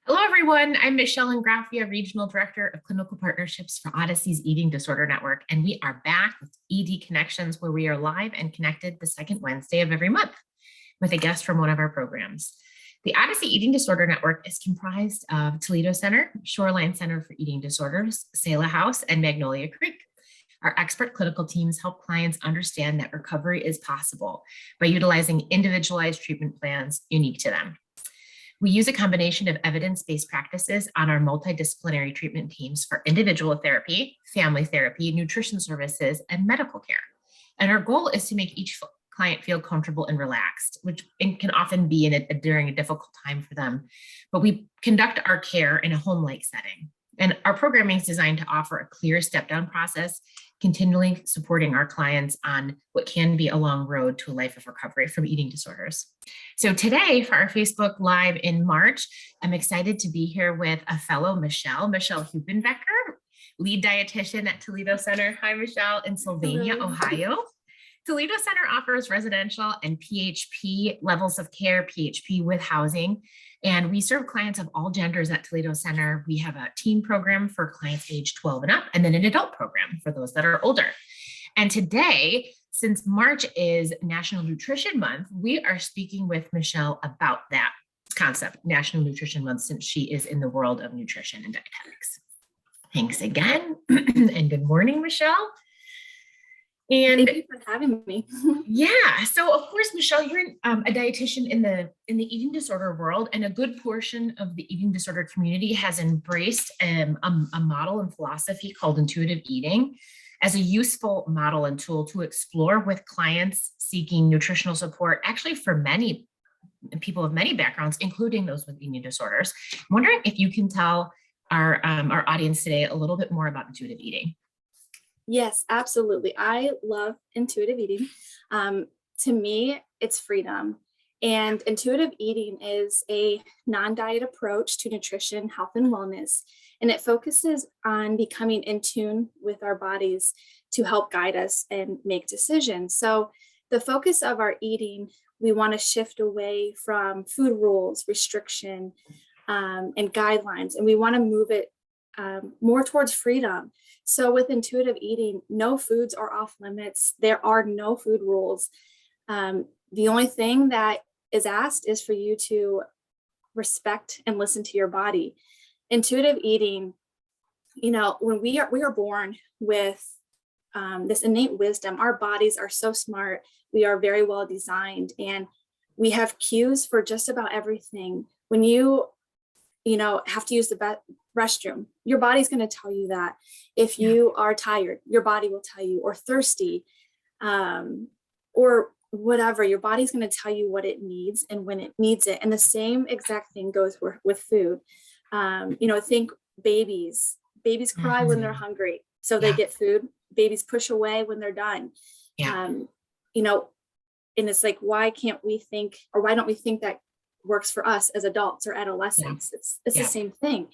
Hello, everyone. I'm Michelle Ingraffia, Regional Director of Clinical Partnerships for Odyssey's Eating Disorder Network, and we are back with ED Connections, where we are live and connected the second Wednesday of every month with a guest from one of our programs. The Odyssey Eating Disorder Network is comprised of Toledo Center, Shoreline Center for Eating Disorders, Sala House, and Magnolia Creek. Our expert clinical teams help clients understand that recovery is possible by utilizing individualized treatment plans unique to them. We use a combination of evidence-based practices on our multidisciplinary treatment teams for individual therapy, family therapy, nutrition services, and medical care. And our goal is to make each client feel comfortable and relaxed, which can often be during a difficult time for them. But we conduct our care in a home-like setting. And our programming is designed to offer a clear step-down process, continually supporting our clients on what can be a long road to a life of recovery from eating disorders. So today, for our Facebook Live in March, I'm excited to be here with a fellow Michelle Huepenbecker, lead dietitian at Toledo Center. Hi, Michelle, in Sylvania, Hello. Ohio. Toledo Center offers residential and PHP levels of care, PHP with housing, and we serve clients of all genders at Toledo Center. We have a teen program for clients age 12 and up, and then an adult program for those that are older. And today, since March is National Nutrition Month, we are speaking with Michelle about that concept, National Nutrition Month, since she is in the world of nutrition and dietetics. Thanks again, and good morning, Michelle. And thank you for having me. Yeah. So of course, Michelle, you're a dietitian in the eating disorder world, and a good portion of the eating disorder community has embraced a model and philosophy called intuitive eating as a useful model and tool to explore with clients seeking nutritional support, actually for many people of many backgrounds, including those with eating disorders. I'm wondering if you can tell our audience today a little bit more about intuitive eating. Yes, absolutely. I love intuitive eating. To me, it's freedom. And intuitive eating is a non-diet approach to nutrition, health, and wellness. And it focuses on becoming in tune with our bodies to help guide us and make decisions. So the focus of our eating, we want to shift away from food rules, restriction, and guidelines, and we want to move it more towards freedom. So with intuitive eating, no foods are off limits. There are no food rules. The only thing that is asked is for you to respect and listen to your body. Intuitive eating, when we are born with this innate wisdom, our bodies are so smart. We are very well designed, and we have cues for just about everything. When you have to use the restroom, your body's going to tell you that. If you are tired, your body will tell you, or thirsty, or whatever, your body's going to tell you what it needs and when it needs it. And the same exact thing goes with food. Think babies cry when they're hungry, so they get food. Babies push away when they're done. And it's like, why don't we think that works for us as adults or adolescents? It's the same thing.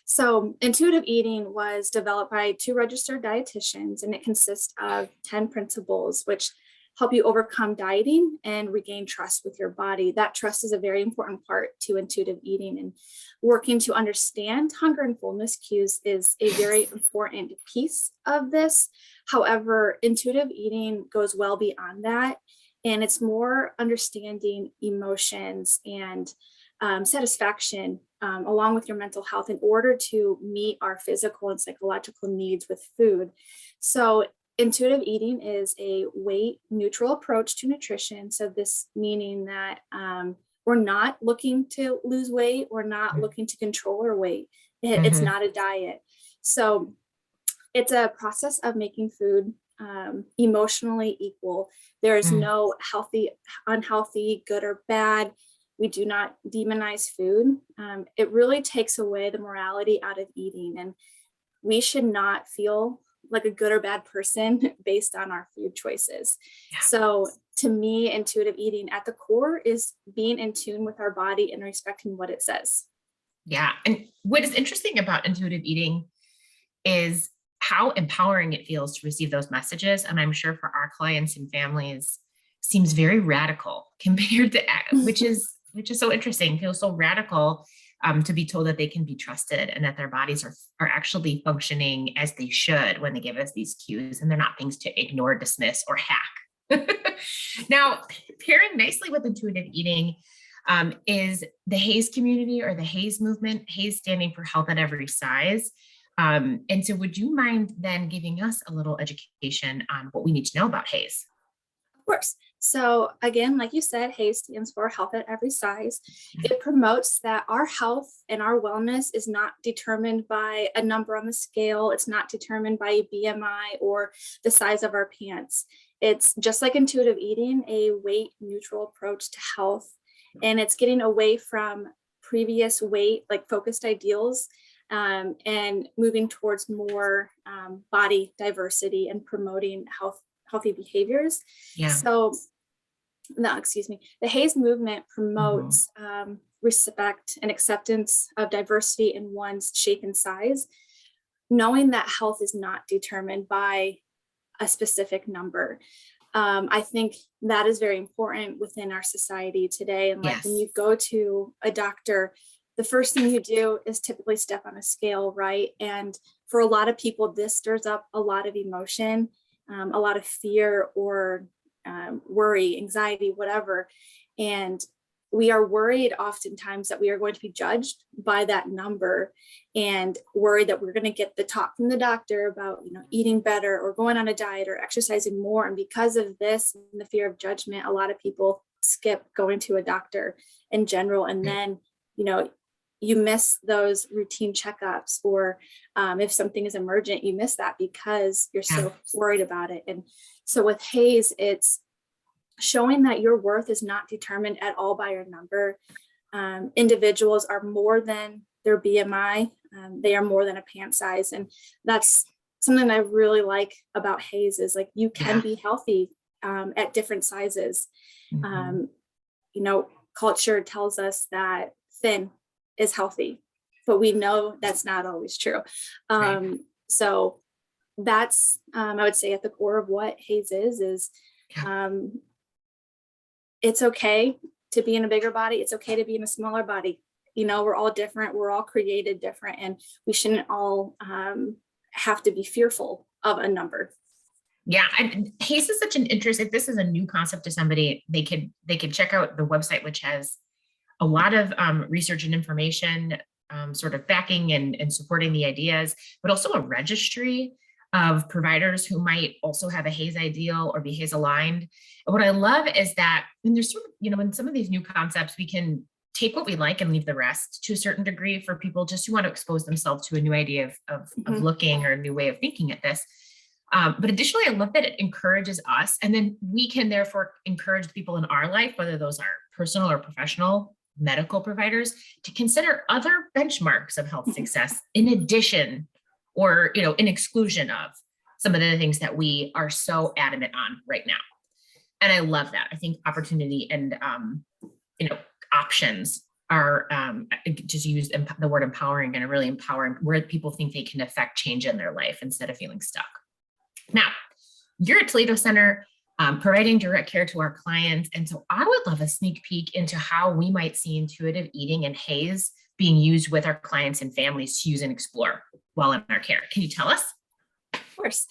So intuitive eating was developed by 2 registered dietitians, and it consists of 10 principles which help you overcome dieting and regain trust with your body. That trust is a very important part to intuitive eating, and working to understand hunger and fullness cues is a very important piece of this. However, intuitive eating goes well beyond that, and it's more understanding emotions and satisfaction along with your mental health in order to meet our physical and psychological needs with food. So intuitive eating is a weight neutral approach to nutrition. So this meaning that we're not looking to lose weight, we're not looking to control our weight. It's not a diet. So it's a process of making food emotionally equal. There is no healthy, unhealthy, good or bad. We do not demonize food. It really takes away the morality out of eating, and we should not feel like a good or bad person based on our food choices. Yeah. So to me, intuitive eating at the core is being in tune with our body and respecting what it says. Yeah. And what is interesting about intuitive eating is how empowering it feels to receive those messages. And I'm sure for our clients and families, seems very radical compared to, which is so interesting, feels so radical to be told that they can be trusted and that their bodies are actually functioning as they should when they give us these cues, and they're not things to ignore, dismiss, or hack. Now, pairing nicely with intuitive eating is the HAES community, or the HAES movement, HAES standing for health at every size. And so would you mind then giving us a little education on what we need to know about HAES? Of course. So again, like you said, HAES stands for health at every size. It promotes that our health and our wellness is not determined by a number on the scale. It's not determined by BMI or the size of our pants. It's just like intuitive eating, a weight neutral approach to health. And it's getting away from previous weight, like focused ideals, and moving towards more body diversity and promoting healthy behaviors. Yeah. So, no, excuse me. The HAES movement promotes respect and acceptance of diversity in one's shape and size, knowing that health is not determined by a specific number. I think that is very important within our society today. And like when you go to a doctor, the first thing you do is typically step on a scale, right? And for a lot of people, this stirs up a lot of emotion, a lot of fear or worry, anxiety, whatever. And we are worried oftentimes that we are going to be judged by that number, and worried that we're going to get the talk from the doctor about, eating better or going on a diet or exercising more. And because of this and the fear of judgment, a lot of people skip going to a doctor in general. And then, you miss those routine checkups, or if something is emergent, you miss that because you're so worried about it. And so with HAES, it's showing that your worth is not determined at all by your number. Individuals are more than their BMI. They are more than a pant size. And that's something I really like about HAES, is like you can be healthy at different sizes. Culture tells us that thin is healthy, but we know that's not always true. So that's, I would say, at the core of what HAES is it's okay to be in a bigger body. It's okay to be in a smaller body. We're all different. We're all created different, and we shouldn't all have to be fearful of a number. Yeah, and HAES is such an interest. If this is a new concept to somebody, they could check out the website, which has a lot of research and information, sort of backing and supporting the ideas, but also a registry of providers who might also have a HAES ideal or be HAES aligned. And what I love is that when there's sort of, in some of these new concepts, we can take what we like and leave the rest to a certain degree for people just who want to expose themselves to a new idea of looking, or a new way of thinking at this. But additionally, I love that it encourages us, and then we can therefore encourage people in our life, whether those are personal or professional medical providers, to consider other benchmarks of health success in addition, or, in exclusion of some of the things that we are so adamant on right now. And I love that. I think opportunity and, options are, just use the word empowering, and really empowering, where people think they can affect change in their life instead of feeling stuck. Now, you're at Toledo Center, providing direct care to our clients. And so I would love a sneak peek into how we might see intuitive eating and HAES being used with our clients and families to use and explore while in our care. Can you tell us? Of course.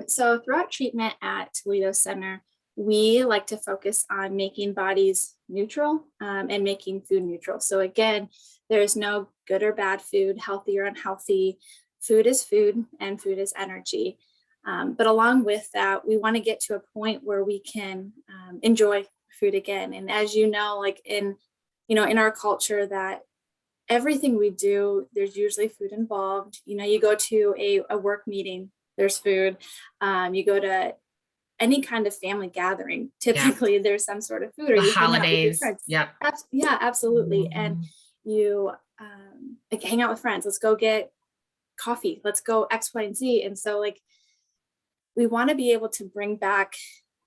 So throughout treatment at Toledo Center, we like to focus on making bodies neutral and making food neutral. So again, there's no good or bad food, healthy or unhealthy. Food is food, and food is energy. But along with that, we want to get to a point where we can enjoy food again. And as you know, like in our culture, that everything we do, there's usually food involved. You go to a work meeting, there's food. You go to any kind of family gathering, typically there's some sort of food, or the you holidays. Hang out with your friends. Yeah, absolutely. And you hang out with friends. Let's go get coffee. Let's go X, Y, and Z. And so we want to be able to bring back,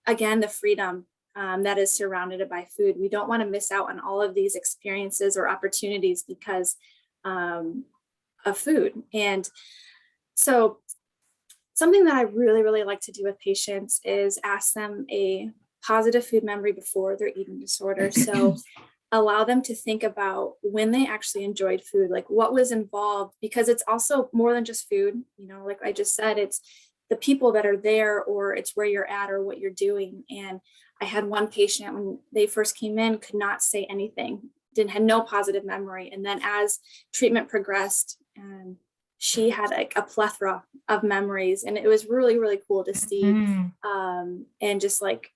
again, the freedom that is surrounded by food. We don't want to miss out on all of these experiences or opportunities because of food. And so something that I really, really like to do with patients is ask them a positive food memory before their eating disorder. So allow them to think about when they actually enjoyed food, like what was involved, because it's also more than just food. Like I just said, it's the people that are there, or it's where you're at or what you're doing. And I had one patient when they first came in, could not say anything, had no positive memory. And then as treatment progressed, she had like a plethora of memories, and it was really, really cool to see. And just like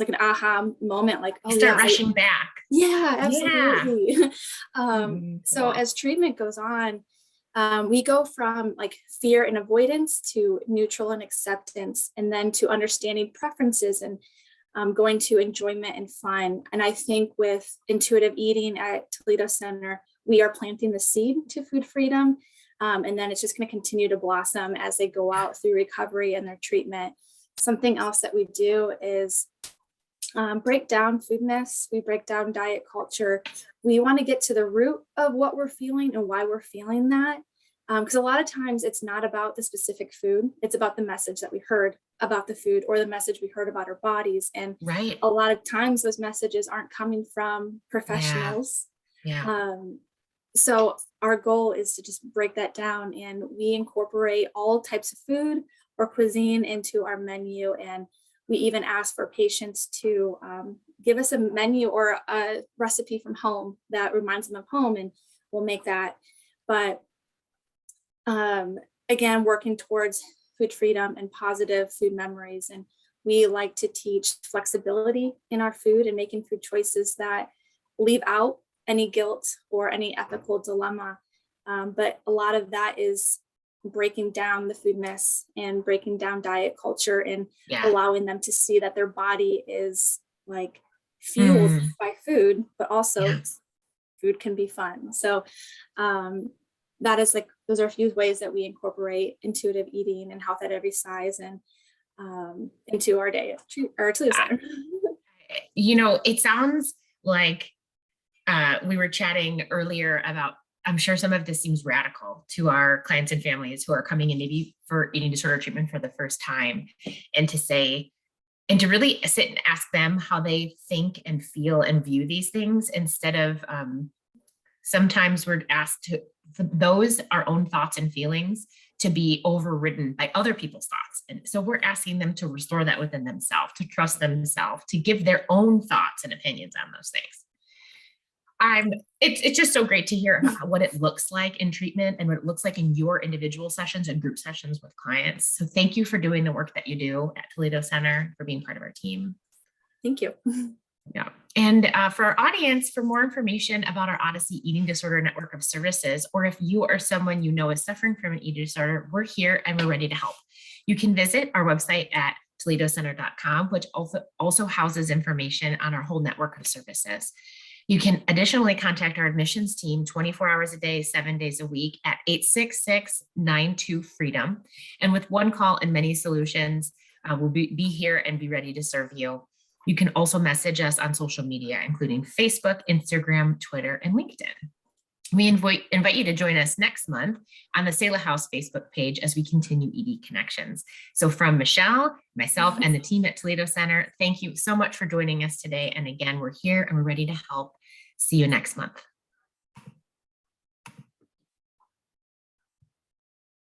an aha moment, like, oh, start rushing back. Yeah, absolutely. So as treatment goes on, we go from like fear and avoidance to neutral and acceptance, and then to understanding preferences, and going to enjoyment and fun. And I think with intuitive eating at Toledo Center, we are planting the seed to food freedom. And then it's just going to continue to blossom as they go out through recovery and their treatment. Something else that we do is break down food myths. We break down diet culture. We want to get to the root of what we're feeling and why we're feeling that. Because a lot of times it's not about the specific food. It's about the message that we heard about the food, or the message we heard about our bodies. And a lot of times those messages aren't coming from professionals. So our goal is to just break that down, and we incorporate all types of food or cuisine into our menu. And we even ask for patients to give us a menu or a recipe from home that reminds them of home, and we'll make that. But again, working towards food freedom and positive food memories. And we like to teach flexibility in our food and making food choices that leave out any guilt or any ethical dilemma. But a lot of that is breaking down the food myths and breaking down diet culture, and allowing them to see that their body is like fueled by food, but also food can be fun. So that is like, those are a few ways that we incorporate intuitive eating and health at every size and into our day or Toledo Center. It sounds like we were chatting earlier about, I'm sure some of this seems radical to our clients and families who are coming in maybe for eating disorder treatment for the first time, and to really sit and ask them how they think and feel and view these things, instead of sometimes we're asked to, those our own thoughts and feelings, to be overridden by other people's thoughts. And so we're asking them to restore that within themselves, to trust themselves, to give their own thoughts and opinions on those things. It's just so great to hear about what it looks like in treatment and what it looks like in your individual sessions and group sessions with clients. So thank you for doing the work that you do at Toledo Center, for being part of our team. Thank you. Yeah. And for our audience, for more information about our Odyssey Eating Disorder Network of Services, or if you or someone you know is suffering from an eating disorder, we're here and we're ready to help. You can visit our website at toledocenter.com, which also houses information on our whole network of services. You can additionally contact our admissions team 24 hours a day, 7 days a week at 866-92-FREEDOM. And with one call and many solutions, we'll be here and be ready to serve you. You can also message us on social media, including Facebook, Instagram, Twitter, and LinkedIn. We invite you to join us next month on the Selah House Facebook page as we continue ED Connections. So from Michelle, myself, and the team at Toledo Center, thank you so much for joining us today. And again, we're here and we're ready to help. See you next month.